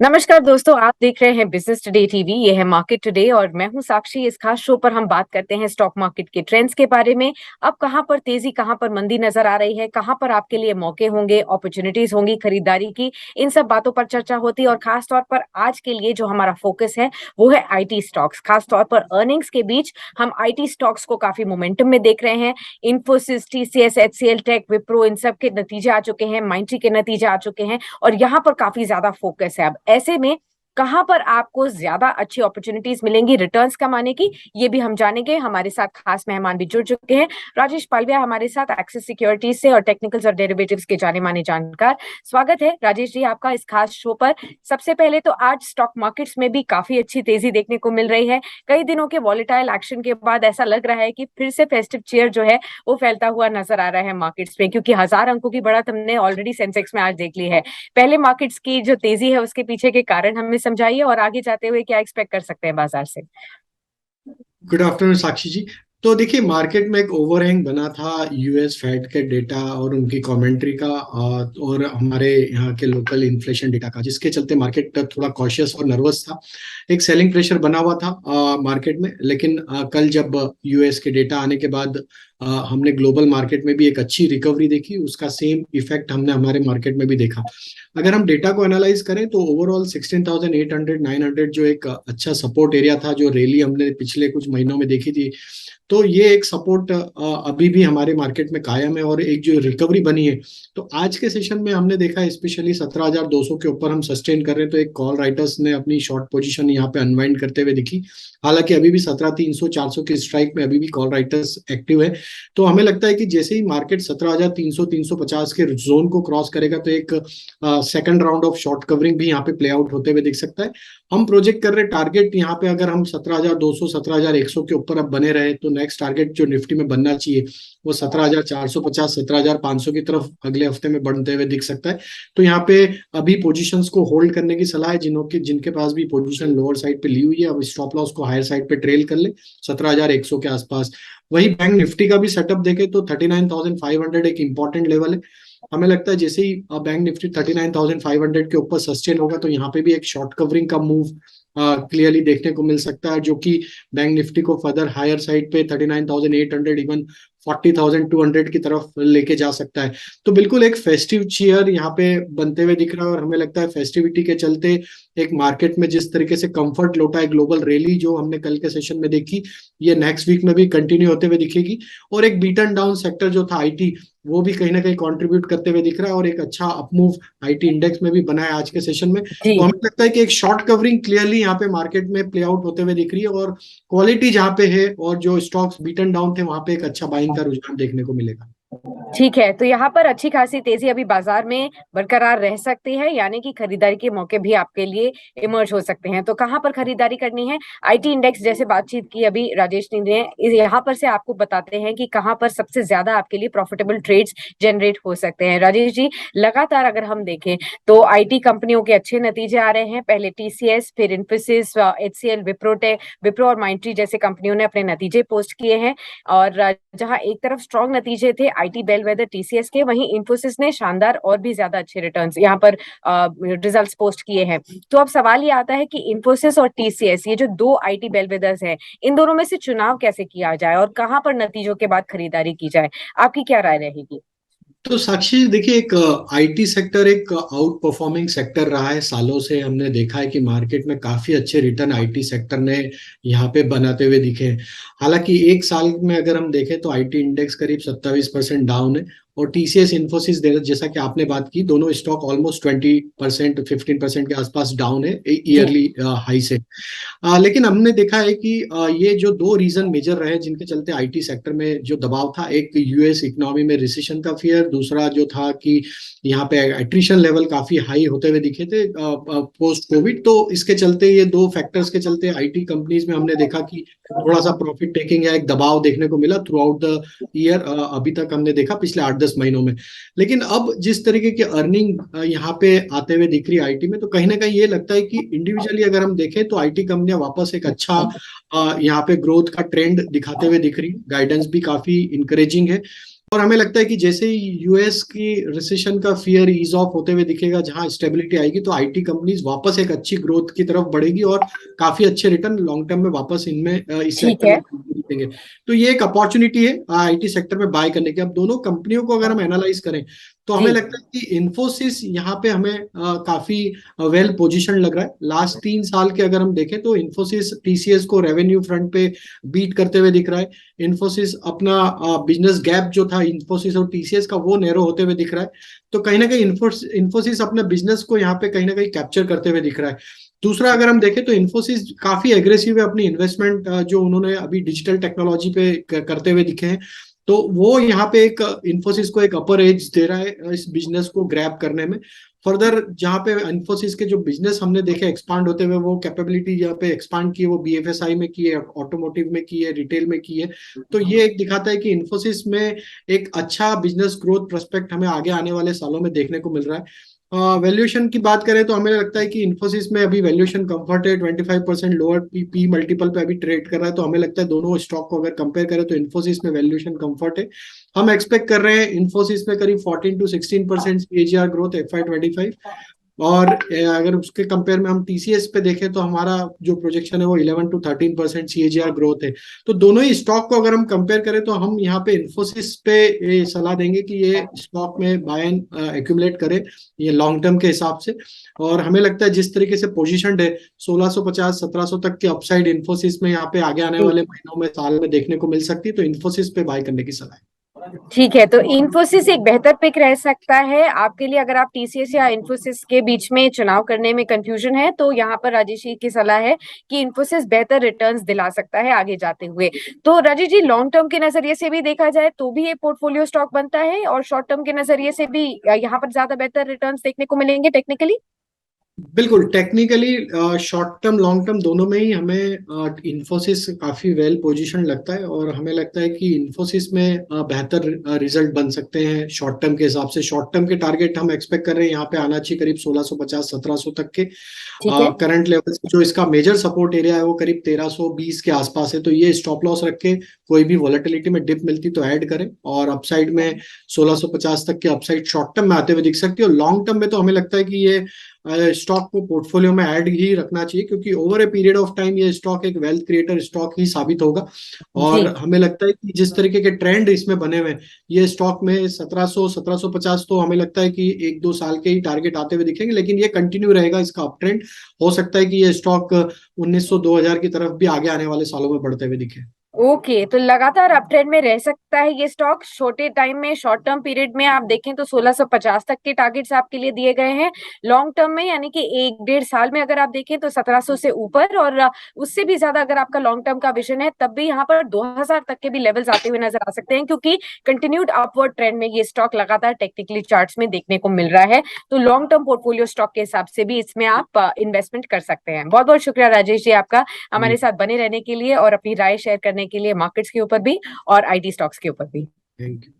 नमस्कार दोस्तों, आप देख रहे हैं बिजनेस टुडे टीवी। ये है मार्केट टुडे और मैं हूं साक्षी। इस खास शो पर हम बात करते हैं स्टॉक मार्केट के ट्रेंड्स के बारे में। अब कहां पर तेजी, कहां पर मंदी नजर आ रही है, कहां पर आपके लिए मौके होंगे, अपॉर्चुनिटीज होंगी खरीदारी की, इन सब बातों पर चर्चा होती है। और खास तौर पर आज के लिए जो हमारा फोकस है वो है आईटी स्टॉक्स। खास तौर पर अर्निंग्स के बीच हम आईटी स्टॉक्स को काफी मोमेंटम में देख रहे हैं। इन्फोसिस, टीसीएस, एचसीएल टेक, विप्रो, इन सब के नतीजे आ चुके हैं, माइंट्री के नतीजे आ चुके हैं और यहाँ पर काफी ज्यादा फोकस है। अब ऐसे में कहां पर आपको ज्यादा अच्छी अपॉर्चुनिटीज मिलेंगी रिटर्न्स कमाने की, ये भी हम जानेंगे। हमारे साथ खास मेहमान भी जुड़ चुके हैं। राजेश पालविया हमारे साथ एक्सिस सिक्योरिटीज से और टेक्निकल्स और डेरिवेटिव्स के जाने माने जानकार। स्वागत है राजेश जी आपका इस खास शो पर। सबसे पहले तो आज स्टॉक मार्केट्स में भी काफी अच्छी तेजी देखने को मिल रही है। कई दिनों के वॉलेटाइल एक्शन के बाद ऐसा लग रहा है कि फिर से फेस्टिव चीयर जो है वो फैलता हुआ नजर आ रहा है मार्केट्स में, क्योंकि 1000 अंकों की बढ़त हमने ऑलरेडी सेंसेक्स में आज देख ली है। पहले मार्केट्स की जो तेजी है उसके पीछे के कारण हमें समझाइए और आगे जाते हुए क्या एक्सपेक्ट कर सकते हैं बाजार से। गुड आफ्टरनून साक्षी जी। तो देखिए, मार्केट में एक ओवरहैंग बना था यूएस फेड के डेटा और उनकी कमेंट्री का, और हमारे यहाँ के लोकल इन्फ्लेशन डेटा का, जिसके चलते मार्केट थोड़ा कॉशियस और नर्वस था। एक सेलिंग प्रेशर बना हुआ था मार्केट में। लेकिन कल जब यूएस के डेटा आने के बाद हमने ग्लोबल मार्केट में भी एक अच्छी रिकवरी देखी। उसका सेम इफेक्ट हमने हमारे मार्केट में भी देखा। अगर हम डेटा को एनालाइज करें तो ओवरऑल 16,800 900 जो एक अच्छा सपोर्ट एरिया था, जो रैली हमने पिछले कुछ महीनों में देखी थी, तो ये एक सपोर्ट अभी भी हमारे मार्केट में कायम है और एक जो रिकवरी बनी है। तो आज के सेशन में हमने देखा स्पेशली 17,200 के ऊपर हम सस्टेन कर रहे हैं, तो एक कॉल राइटर्स ने अपनी शॉर्ट पोजीशन यहाँ पे अनवाइंड करते हुए दिखी। हालांकि अभी भी 17,300 400 की स्ट्राइक में अभी भी कॉल राइटर्स एक्टिव है। तो हमें लगता है कि जैसे ही मार्केट 17,300 350 के जोन को क्रॉस करेगा तो एक second round of short covering भी यहाँ पे प्ले आउट होते हुए दिख सकता है। हम प्रोजेक्ट कर रहे टारगेट यहाँ पे, अगर हम 17,200 17,100 के ऊपर अब बने रहे तो नेक्स्ट टारगेट जो निफ्टी में बनना चाहिए वो 17,450 17,500 की तरफ अगले हफ्ते में बढ़ते हुए दिख सकता है। तो यहाँ पे अभी पोजीशंस को होल्ड करने की सलाह है। जिनके पास भी पोजीशन लोअर साइड पे ली हुई है, अब स्टॉप लॉस को हायर साइड पे ट्रेल कर ले 17,100 के आसपास। वही बैंक निफ्टी का भी सेटअप देखे तो 39,500 एक इंपॉर्टेंट लेवल है। हमें लगता है जैसे ही बैंक निफ्टी 39,500 के ऊपर सस्टेन होगा तो यहाँ पे भी एक शॉर्ट कवरिंग का मूव क्लियरली देखने को मिल सकता है, जो कि बैंक निफ्टी को फर्दर हायर साइड पे 39,800 इवन 40,200 की तरफ लेके जा सकता है। तो बिल्कुल एक फेस्टिव चीयर यहाँ पे बनते हुए दिख रहा है और हमें लगता है फेस्टिविटी के चलते एक मार्केट में जिस तरीके से कंफर्ट लौटा है, ग्लोबल रैली जो हमने कल के सेशन में देखी, ये नेक्स्ट वीक में भी कंटिन्यू होते हुए दिखेगी। और एक बीटन डाउन सेक्टर जो था आईटी, वो भी कहीं ना कहीं कंट्रीब्यूट करते हुए दिख रहा है और एक अच्छा अपमूव आईटी इंडेक्स में भी बना है आज के सेशन में। जी, तो हमें लगता है कि एक शॉर्ट कवरिंग क्लियरली यहाँ पे मार्केट में प्ले आउट होते हुए दिख रही है और क्वालिटी जहाँ पे है और जो स्टॉक्स बीटन डाउन थे वहां पे एक अच्छा बाइंग का रुझान देखने को मिलेगा। ठीक है। तो यहाँ पर अच्छी खासी तेजी अभी बाजार में बरकरार रह सकती है, यानी कि खरीदारी के मौके भी आपके लिए इमर्ज हो सकते हैं। तो कहाँ पर खरीदारी करनी है? आईटी इंडेक्स जैसे बातचीत की अभी राजेश ने, यहाँ पर से आपको बताते हैं कि कहाँ पर सबसे ज्यादा आपके लिए प्रॉफिटेबल ट्रेड्स जनरेट हो सकते हैं। राजेश जी, लगातार अगर हम देखें तो आईटी कंपनियों के अच्छे नतीजे आ रहे हैं। पहले टीसीएस, फिर इन्फोसिस, एचसीएल, विप्रो और माइंट्री जैसे कंपनियों ने अपने नतीजे पोस्ट किए हैं। और जहां एक तरफ स्ट्रॉन्ग नतीजे थे आईटी बेलवेदर टीसीएस के, वहीं इंफोसिस ने शानदार और भी ज्यादा अच्छे रिटर्न्स यहाँ पर रिजल्ट्स पोस्ट किए हैं। तो अब सवाल ये आता है कि इंफोसिस और टीसीएस, ये जो दो आईटी बेलवेदर्स हैं, इन दोनों में से चुनाव कैसे किया जाए और कहां पर नतीजों के बाद खरीदारी की जाए? आपकी क्या राय रहेगी? तो साक्षी देखिए, एक आईटी सेक्टर एक आउट परफॉर्मिंग सेक्टर रहा है सालों से। हमने देखा है कि मार्केट में काफी अच्छे रिटर्न आईटी सेक्टर ने यहाँ पे बनाते हुए दिखे हैं। हालांकि एक साल में अगर हम देखें तो आईटी इंडेक्स करीब 27% डाउन है और टीसीएस इन्फोसिस जैसा कि आपने बात की, दोनों स्टॉक ऑलमोस्ट 20% 15% के आसपास डाउन है जी, ईयरली हाई से। लेकिन हमने देखा है कि ये जो दो रीजन मेजर रहे जिनके चलते आईटी सेक्टर में जो दबाव था, एक यूएस इकोनॉमी में रिसेशन का फियर, दूसरा जो था कि यहाँ पे एट्रिशन लेवल काफी हाई होते हुए दिखे थे पोस्ट कोविड। तो इसके चलते, ये दो फैक्टर्स के चलते आईटी कंपनीज में हमने देखा कि थोड़ा सा प्रॉफिट टेकिंग या एक दबाव देखने को मिला थ्रू आउट द ईयर। अभी तक हमने देखा पिछले 8-10 महीनों में। लेकिन अब जिस तरीके की अर्निंग यहाँ पे आते हुए दिख रही है आईटी में, तो कहीं ना कहीं ये लगता है कि इंडिविजुअली अगर हम देखें तो आईटी कंपनियां वापस एक अच्छा यहाँ पे ग्रोथ का ट्रेंड दिखाते हुए दिख रही है। गाइडेंस भी काफी इंकरेजिंग है। और हमें लगता है कि जैसे ही यूएस की रिसेशन का फियर ईज ऑफ होते हुए दिखेगा, जहां स्टेबिलिटी आएगी, तो आईटी कंपनीज वापस एक अच्छी ग्रोथ की तरफ बढ़ेगी और काफी अच्छे रिटर्न लॉन्ग टर्म में वापस इनमें इस ठीक सेक्टर है। में दिखेंगे। तो ये एक अपॉर्चुनिटी है आईटी सेक्टर में बाय करने की। अब दोनों कंपनियों को अगर हम एनालाइज करें तो हमें जी। लगता है कि इन्फोसिस यहाँ पे हमें काफी वेल पोजीशन लग रहा है। लास्ट 3 साल के अगर हम देखें तो इन्फोसिस टीसीएस को रेवेन्यू फ्रंट पे बीट करते हुए दिख रहा है। इन्फोसिस अपना बिजनेस गैप जो था इन्फोसिस और टीसीएस का, वो नैरो होते हुए दिख रहा है। तो कहीं ना कहीं इन्फोसिस अपने बिजनेस को यहाँ पे कहीं ना कहीं कैप्चर करते हुए दिख रहा है। दूसरा अगर हम देखें तो इन्फोसिस काफी एग्रेसिव है अपनी इन्वेस्टमेंट जो उन्होंने अभी डिजिटल टेक्नोलॉजी पे करते हुए दिखे हैं। तो वो यहाँ पे एक इन्फोसिस को एक अपर एज दे रहा है इस बिजनेस को ग्रैब करने में। फर्दर जहाँ पे इन्फोसिस के जो बिजनेस हमने देखे एक्सपांड होते हुए, वो कैपेबिलिटी यहाँ पे एक्सपांड की है, वो बीएफएसआई में की है, ऑटोमोटिव में की है, रिटेल में की है। तो ये एक दिखाता है कि इन्फोसिस में एक अच्छा बिजनेस ग्रोथ प्रोस्पेक्ट हमें आगे आने वाले सालों में देखने को मिल रहा है। वैल्यूएशन की बात करें तो हमें लगता है कि इन्फोसिस में अभी वैल्यूएशन कंफर्ट है, 25% लोअर पी मल्टीपल पे अभी ट्रेड कर रहा है। तो हमें लगता है दोनों स्टॉक को अगर कंपेयर करें तो इन्फोसिस में वैल्यूएशन कंफर्ट है। हम एक्सपेक्ट कर रहे हैं इन्फोसिस में करीब 14 to 16% सीएजीआर ग्रोथ FY25। और अगर उसके कंपेयर में हम टीसीएस पे देखें तो हमारा जो प्रोजेक्शन है वो 11 to 13% सीएजीआर ग्रोथ है। तो दोनों ही स्टॉक को अगर हम कंपेयर करें तो हम यहाँ पे इन्फोसिस पे ये सलाह देंगे कि ये स्टॉक में बाय एंड एक्यूमुलेट करें, ये लॉन्ग टर्म के हिसाब से। और हमें लगता है जिस तरीके से पोजीशनड है 1650-1700 तक की अपसाइड इन्फोसिस में यहाँ पे आगे आने वाले महीनों में, साल में देखने को मिल सकती है। तो इन्फोसिस पे बाय करने की सलाह है। ठीक है, तो इन्फोसिस एक बेहतर पिक रह सकता है आपके लिए अगर आप टीसीएस या इन्फोसिस के बीच में चुनाव करने में कंफ्यूजन है, तो यहाँ पर राजेश जी की सलाह है कि इन्फोसिस बेहतर रिटर्न्स दिला सकता है आगे जाते हुए। तो राजेश जी, लॉन्ग टर्म के नजरिए से भी देखा जाए तो भी ये पोर्टफोलियो स्टॉक बनता है और शॉर्ट टर्म के नजरिए से भी यहाँ पर ज्यादा बेहतर रिटर्न्स देखने को मिलेंगे टेक्निकली। बिल्कुल, technically short term long term दोनों में ही हमें इन्फोसिस काफी वेल पोजीशन लगता है। और हमें लगता है कि इन्फोसिस में बेहतर रिजल्ट बन सकते हैं शॉर्ट टर्म के हिसाब से। शॉर्ट टर्म के टारगेट हम एक्सपेक्ट कर रहे हैं यहाँ पे आना चाहिए करीब 1650-1700 तक के। ठीक है। करंट लेवल से जो इसका मेजर सपोर्ट एरिया है वो करीब 1320 के आसपास है। तो ये स्टॉप लॉस रख के कोई भी वॉलेटिलिटी में डिप मिलती तो ऐड करें। और अपसाइड में 1650 तक के अपसाइड शॉर्ट टर्म में आते हुए दिख सकती है। और लॉन्ग टर्म में तो हमें लगता है कि ये स्टॉक को पोर्टफोलियो में ऐड ही रखना चाहिए, क्योंकि over a period of time ये स्टॉक एक वेल्थ क्रिएटर स्टॉक ही साबित होगा। और जी। हमें लगता है कि जिस तरीके के ट्रेंड इसमें बने हुए हैं, ये स्टॉक में 1700-1750 तो हमें लगता है कि 1-2 साल के ही टारगेट आते हुए दिखेंगे, लेकिन ये कंटिन्यू रहेगा इसका अप ट्रेंड। हो सकता है कि ये स्टॉक 1900-2000 की तरफ भी आगे आने वाले सालों में बढ़ते हुए दिखे। ओके, तो लगातार अप ट्रेंड में रह सकता है ये स्टॉक। छोटे टाइम में, शॉर्ट टर्म पीरियड में आप देखें तो 1650 तक के टारगेट्स आपके लिए दिए गए हैं। लॉन्ग टर्म में यानी कि 1-1.5 साल में अगर आप देखें तो 1700 से ऊपर, और उससे भी ज्यादा अगर आपका लॉन्ग टर्म का विजन है तब भी यहाँ पर 2000 तक के भी लेवल्स आते हुए नजर आ सकते हैं, क्योंकि कंटिन्यूड अपवर्ड ट्रेंड में ये स्टॉक लगातार टेक्निकली चार्ट्स में देखने को मिल रहा है। तो लॉन्ग टर्म पोर्टफोलियो स्टॉक के हिसाब से भी इसमें आप इन्वेस्टमेंट कर सकते हैं। बहुत बहुत शुक्रिया राजेश जी आपका हमारे साथ बने रहने के लिए और अपनी राय शेयर करने के लिए, मार्केट्स के ऊपर भी और आईटी स्टॉक्स के ऊपर भी। Thank you.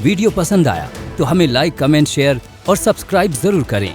वीडियो पसंद आया तो हमें लाइक, कमेंट, शेयर और सब्सक्राइब जरूर करें।